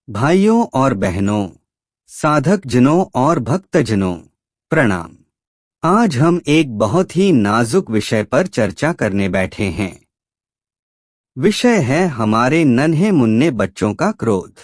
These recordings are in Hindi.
भाइयों और बहनों, साधक जनों और भक्तजनों, प्रणाम। आज हम एक बहुत ही नाजुक विषय पर चर्चा करने बैठे हैं। विषय है हमारे नन्हे मुन्ने बच्चों का क्रोध।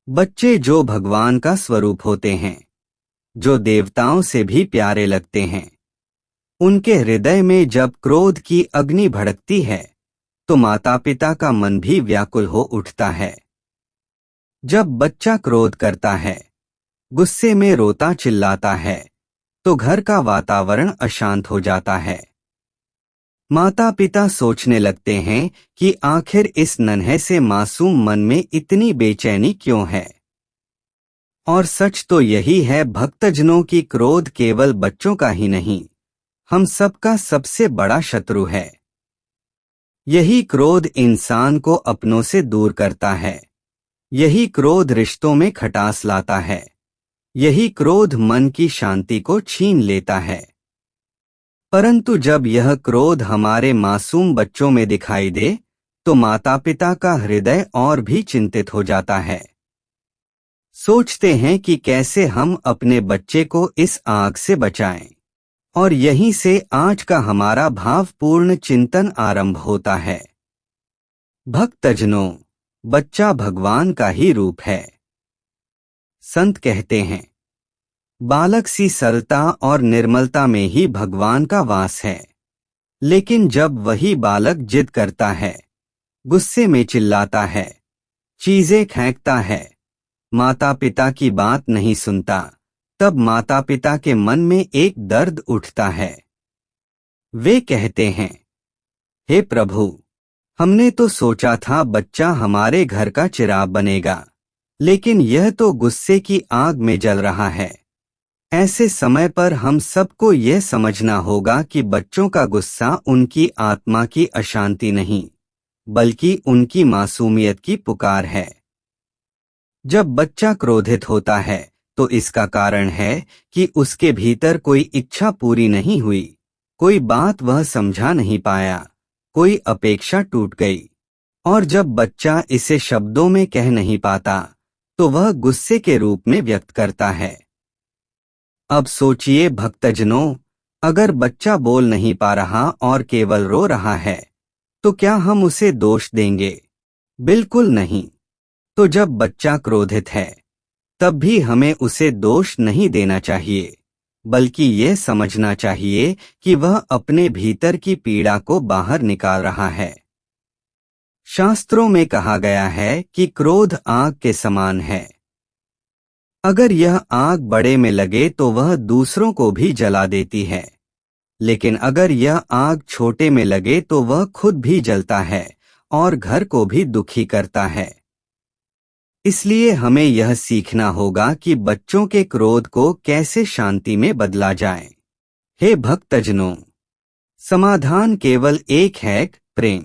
बच्चे जो भगवान का स्वरूप होते हैं, जो देवताओं से भी प्यारे लगते हैं, उनके हृदय में जब क्रोध की अग्नि भड़कती है तो माता पिता का मन भी व्याकुल हो उठता है। जब बच्चा क्रोध करता है, गुस्से में रोता चिल्लाता है, तो घर का वातावरण अशांत हो जाता है। माता पिता सोचने लगते हैं कि आखिर इस नन्हे से मासूम मन में इतनी बेचैनी क्यों है। और सच तो यही है भक्तजनों की क्रोध केवल बच्चों का ही नहीं, हम सबका सबसे बड़ा शत्रु है। यही क्रोध इंसान को अपनों से दूर करता है। यही क्रोध रिश्तों में खटास लाता है। यही क्रोध मन की शांति को छीन लेता है। परंतु जब यह क्रोध हमारे मासूम बच्चों में दिखाई दे तो माता पिता का हृदय और भी चिंतित हो जाता है। सोचते हैं कि कैसे हम अपने बच्चे को इस आग से बचाएं। और यहीं से आज का हमारा भावपूर्ण चिंतन आरंभ होता है। भक्तजनों, बच्चा भगवान का ही रूप है। संत कहते हैं, बालक सी सरलता और निर्मलता में ही भगवान का वास है। लेकिन जब वही बालक जिद करता है, गुस्से में चिल्लाता है, चीजें फेंकता है, माता पिता की बात नहीं सुनता, तब माता पिता के मन में एक दर्द उठता है। वे कहते हैं, हे प्रभु, हमने तो सोचा था बच्चा हमारे घर का चिराग बनेगा, लेकिन यह तो गुस्से की आग में जल रहा है। ऐसे समय पर हम सबको यह समझना होगा कि बच्चों का गुस्सा उनकी आत्मा की अशांति नहीं, बल्कि उनकी मासूमियत की पुकार है। जब बच्चा क्रोधित होता है तो इसका कारण है कि उसके भीतर कोई इच्छा पूरी नहीं हुई, कोई बात वह समझा नहीं पाया, कोई अपेक्षा टूट गई। और जब बच्चा इसे शब्दों में कह नहीं पाता तो वह गुस्से के रूप में व्यक्त करता है। अब सोचिए भक्तजनों, अगर बच्चा बोल नहीं पा रहा और केवल रो रहा है तो क्या हम उसे दोष देंगे? बिल्कुल नहीं। तो जब बच्चा क्रोधित है तब भी हमें उसे दोष नहीं देना चाहिए, बल्कि ये समझना चाहिए कि वह अपने भीतर की पीड़ा को बाहर निकाल रहा है। शास्त्रों में कहा गया है कि क्रोध आग के समान है। अगर यह आग बड़े में लगे तो वह दूसरों को भी जला देती है, लेकिन अगर यह आग छोटे में लगे तो वह खुद भी जलता है और घर को भी दुखी करता है। इसलिए हमें यह सीखना होगा कि बच्चों के क्रोध को कैसे शांति में बदला जाए। हे भक्तजनों, समाधान केवल एक है, प्रेम।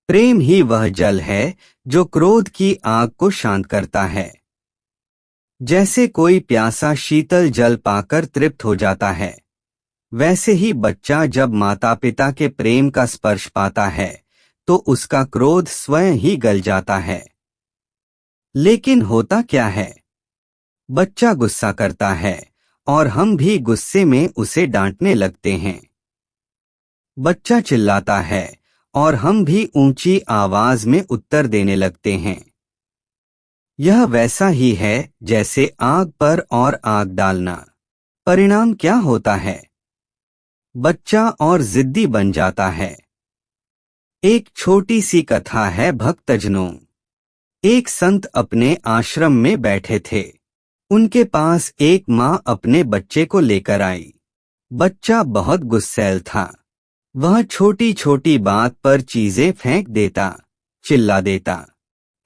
प्रेम ही वह जल है जो क्रोध की आग को शांत करता है। जैसे कोई प्यासा शीतल जल पाकर तृप्त हो जाता है, वैसे ही बच्चा जब माता पिता के प्रेम का स्पर्श पाता है तो उसका क्रोध स्वयं ही गल जाता है। लेकिन होता क्या है? बच्चा गुस्सा करता है और हम भी गुस्से में उसे डांटने लगते हैं। बच्चा चिल्लाता है और हम भी ऊंची आवाज में उत्तर देने लगते हैं। यह वैसा ही है जैसे आग पर और आग डालना। परिणाम क्या होता है? बच्चा और जिद्दी बन जाता है। एक छोटी सी कथा है भक्तजनों। एक संत अपने आश्रम में बैठे थे। उनके पास एक माँ अपने बच्चे को लेकर आई। बच्चा बहुत गुस्सैल था। वह छोटी छोटी बात पर चीजें फेंक देता, चिल्ला देता।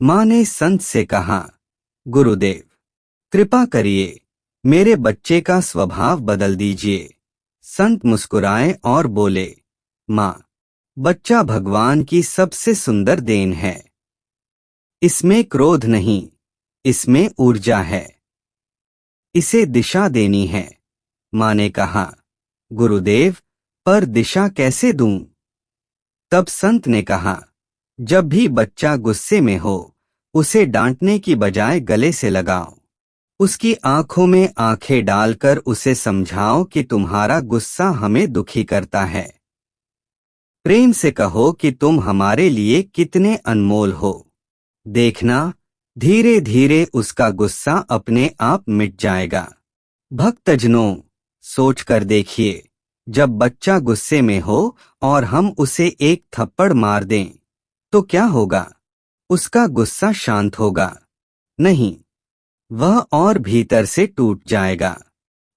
माँ ने संत से कहा, गुरुदेव, कृपा करिए, मेरे बच्चे का स्वभाव बदल दीजिए। संत मुस्कुराए और बोले, माँ, बच्चा भगवान की सबसे सुंदर देन है। इसमें क्रोध नहीं, इसमें ऊर्जा है। इसे दिशा देनी है। माँ ने कहा, गुरुदेव, पर दिशा कैसे दूं? तब संत ने कहा, जब भी बच्चा गुस्से में हो, उसे डांटने की बजाय गले से लगाओ। उसकी आंखों में आंखें डालकर उसे समझाओ कि तुम्हारा गुस्सा हमें दुखी करता है। प्रेम से कहो कि तुम हमारे लिए कितने अनमोल हो। देखना, धीरे धीरे उसका गुस्सा अपने आप मिट जाएगा। भक्तजनों, सोच कर देखिए, जब बच्चा गुस्से में हो और हम उसे एक थप्पड़ मार दें, तो क्या होगा? उसका गुस्सा शांत होगा? नहीं, वह और भीतर से टूट जाएगा।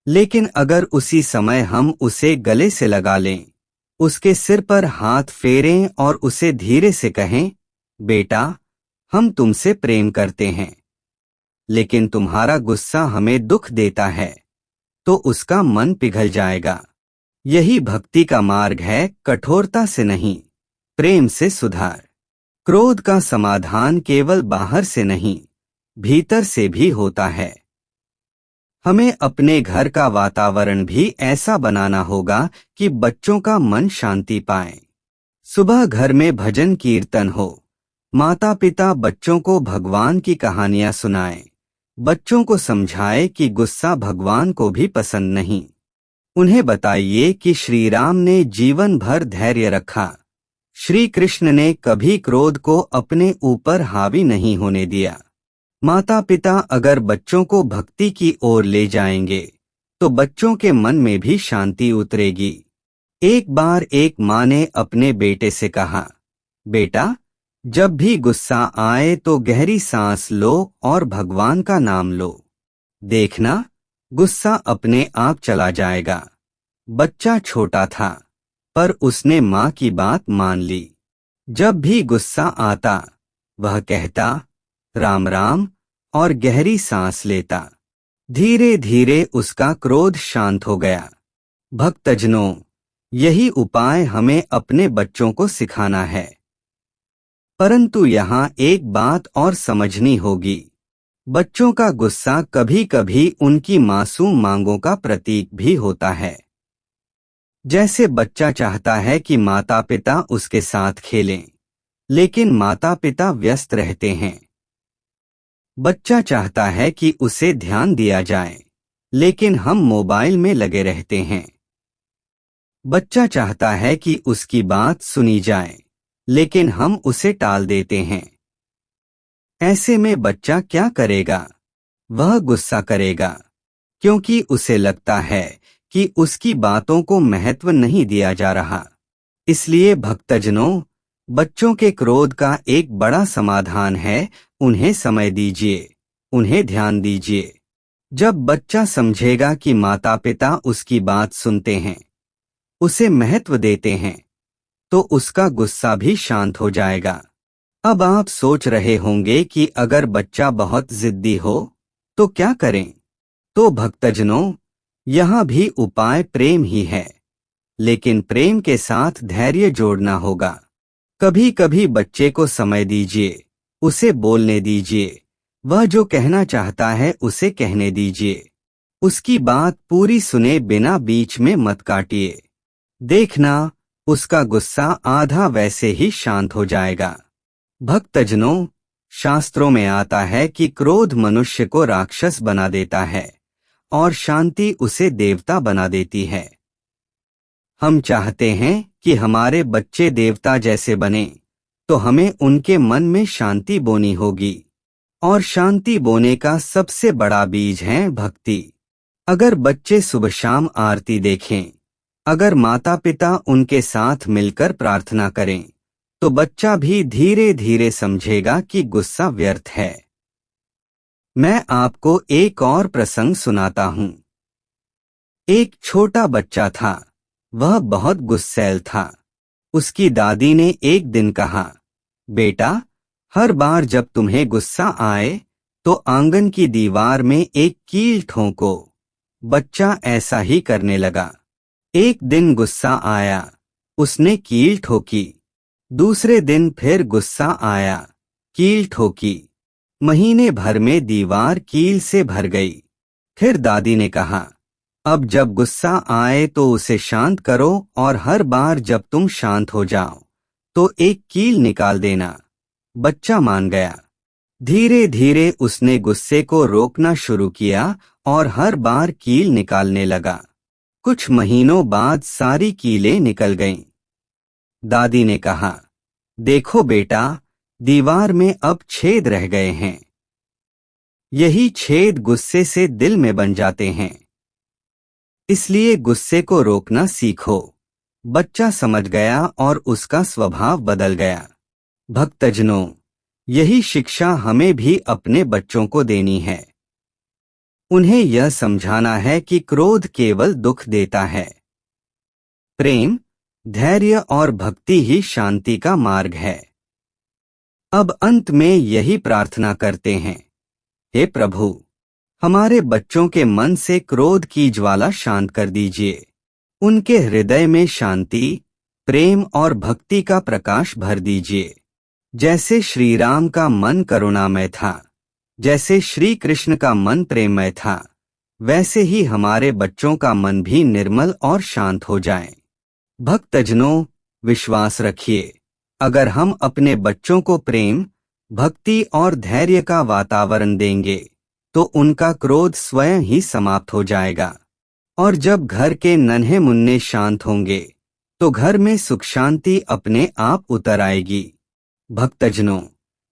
लेकिन अगर उसी समय हम उसे गले से लगा लें, उसके सिर पर हाथ फेरें और उसे धीरे से कहें, बेटा, हम तुमसे प्रेम करते हैं, लेकिन तुम्हारा गुस्सा हमें दुख देता है, तो उसका मन पिघल जाएगा। यही भक्ति का मार्ग है, कठोरता से नहीं, प्रेम से सुधार। क्रोध का समाधान केवल बाहर से नहीं, भीतर से भी होता है। हमें अपने घर का वातावरण भी ऐसा बनाना होगा कि बच्चों का मन शांति पाए। सुबह घर में भजन कीर्तन हो, माता पिता बच्चों को भगवान की कहानियां सुनाएं, बच्चों को समझाए कि गुस्सा भगवान को भी पसंद नहीं। उन्हें बताइए कि श्री राम ने जीवन भर धैर्य रखा, श्री कृष्ण ने कभी क्रोध को अपने ऊपर हावी नहीं होने दिया। माता पिता अगर बच्चों को भक्ति की ओर ले जाएंगे, तो बच्चों के मन में भी शांति उतरेगी। एक बार एक माँ ने अपने बेटे से कहा, बेटा, जब भी गुस्सा आए तो गहरी सांस लो और भगवान का नाम लो। देखना, गुस्सा अपने आप चला जाएगा। बच्चा छोटा था, पर उसने माँ की बात मान ली। जब भी गुस्सा आता, वह कहता, राम राम, और गहरी सांस लेता। धीरे धीरे उसका क्रोध शांत हो गया। भक्तजनों, यही उपाय हमें अपने बच्चों को सिखाना है। परंतु यहाँ एक बात और समझनी होगी, बच्चों का गुस्सा कभी कभी उनकी मासूम मांगों का प्रतीक भी होता है। जैसे बच्चा चाहता है कि माता पिता उसके साथ खेलें, लेकिन माता पिता व्यस्त रहते हैं। बच्चा चाहता है कि उसे ध्यान दिया जाए, लेकिन हम मोबाइल में लगे रहते हैं। बच्चा चाहता है कि उसकी बात सुनी जाए, लेकिन हम उसे टाल देते हैं। ऐसे में बच्चा क्या करेगा? वह गुस्सा करेगा, क्योंकि उसे लगता है कि उसकी बातों को महत्व नहीं दिया जा रहा। इसलिए भक्तजनों, बच्चों के क्रोध का एक बड़ा समाधान है, उन्हें समय दीजिए, उन्हें ध्यान दीजिए। जब बच्चा समझेगा कि माता पिता उसकी बात सुनते हैं, उसे महत्व देते हैं, तो उसका गुस्सा भी शांत हो जाएगा। अब आप सोच रहे होंगे कि अगर बच्चा बहुत जिद्दी हो तो क्या करें? तो भक्तजनों, यहाँ भी उपाय प्रेम ही है, लेकिन प्रेम के साथ धैर्य जोड़ना होगा। कभी कभी बच्चे को समय दीजिए, उसे बोलने दीजिए, वह जो कहना चाहता है उसे कहने दीजिए। उसकी बात पूरी सुने बिना बीच में मत काटिए। देखना, उसका गुस्सा आधा वैसे ही शांत हो जाएगा। भक्तजनों, शास्त्रों में आता है कि क्रोध मनुष्य को राक्षस बना देता है और शांति उसे देवता बना देती है। हम चाहते हैं कि हमारे बच्चे देवता जैसे बने, तो हमें उनके मन में शांति बोनी होगी, और शांति बोने का सबसे बड़ा बीज है भक्ति। अगर बच्चे सुबह शाम आरती देखें, अगर माता पिता उनके साथ मिलकर प्रार्थना करें, तो बच्चा भी धीरे धीरे समझेगा कि गुस्सा व्यर्थ है। मैं आपको एक और प्रसंग सुनाता हूँ। एक छोटा बच्चा था, वह बहुत गुस्सैल था। उसकी दादी ने एक दिन कहा, बेटा, हर बार जब तुम्हें गुस्सा आए तो आंगन की दीवार में एक कील ठोको। बच्चा ऐसा ही करने लगा। एक दिन गुस्सा आया, उसने कील ठोकी। दूसरे दिन फिर गुस्सा आया, कील ठोकी। महीने भर में दीवार कील से भर गई। फिर दादी ने कहा, अब जब गुस्सा आए तो उसे शांत करो, और हर बार जब तुम शांत हो जाओ तो एक कील निकाल देना। बच्चा मान गया। धीरे धीरे उसने गुस्से को रोकना शुरू किया और हर बार कील निकालने लगा। कुछ महीनों बाद सारी कीलें निकल गईं। दादी ने कहा, देखो बेटा, दीवार में अब छेद रह गए हैं। यही छेद गुस्से से दिल में बन जाते हैं। इसलिए गुस्से को रोकना सीखो। बच्चा समझ गया और उसका स्वभाव बदल गया। भक्तजनों, यही शिक्षा हमें भी अपने बच्चों को देनी है। उन्हें यह समझाना है कि क्रोध केवल दुख देता है। प्रेम, धैर्य और भक्ति ही शांति का मार्ग है। अब अंत में यही प्रार्थना करते हैं, हे प्रभु, हमारे बच्चों के मन से क्रोध की ज्वाला शांत कर दीजिए। उनके हृदय में शांति, प्रेम और भक्ति का प्रकाश भर दीजिए। जैसे श्री राम का मन करुणामय था, जैसे श्री कृष्ण का मन प्रेममय था, वैसे ही हमारे बच्चों का मन भी निर्मल और शांत हो जाए। भक्तजनों, विश्वास रखिए, अगर हम अपने बच्चों को प्रेम, भक्ति और धैर्य का वातावरण देंगे तो उनका क्रोध स्वयं ही समाप्त हो जाएगा। और जब घर के नन्हे मुन्ने शांत होंगे तो घर में सुख शांति अपने आप उतर आएगी। भक्तजनों,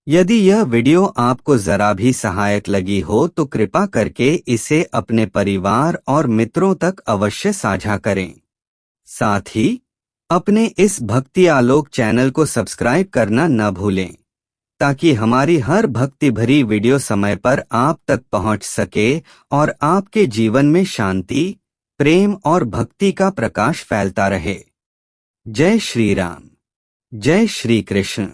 यदि यह वीडियो आपको जरा भी सहायक लगी हो तो कृपा करके इसे अपने परिवार और मित्रों तक अवश्य साझा करें। साथ ही अपने इस भक्ति आलोक चैनल को सब्सक्राइब करना न भूलें, ताकि हमारी हर भक्ति भरी वीडियो समय पर आप तक पहुंच सके और आपके जीवन में शांति, प्रेम और भक्ति का प्रकाश फैलता रहे। जय श्री राम, जय श्री कृष्ण।